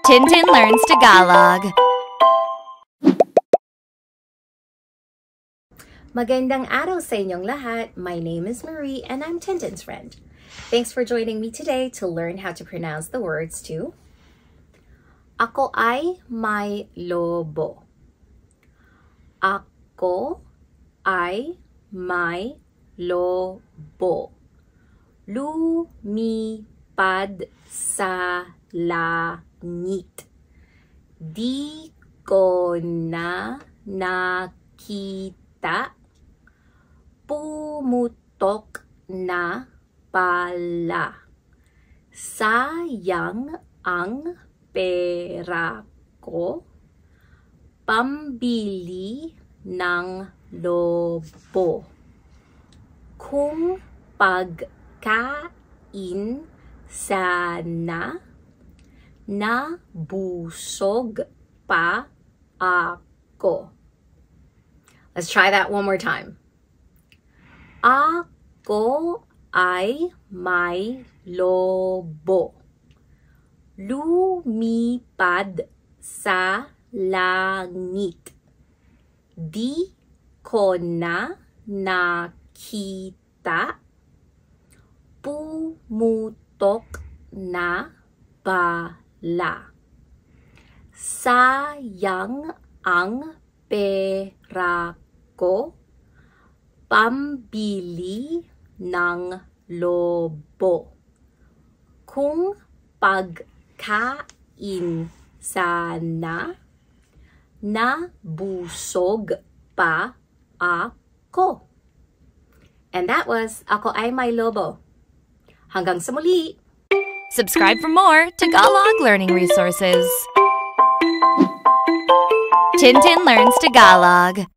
Tintin Learns Tagalog. Magandang araw sa inyong lahat. My name is Marie and I'm Tintin's friend. Thanks for joining me today to learn how to pronounce the words to Ako ay may lobo. Ako ay may lobo. Lumipad sa langit. Di ko na nakita. Pumutok na pala. Sayang ang pera ko. Pambili ng lobo. Kung pagkain sana, nabusog pa ako. Let's try that one more time. Ako ay may lobo. Lumipad sa langit. Di ko na nakita. Pumutok na pala. Sayang ang pera ko. Pambili ng lobo. Kung pagkain sana, nabusog pa ako. And that was Ako ay may lobo. Hanggang sa muli! Subscribe for more Tagalog learning resources. Tintin Learns Tagalog.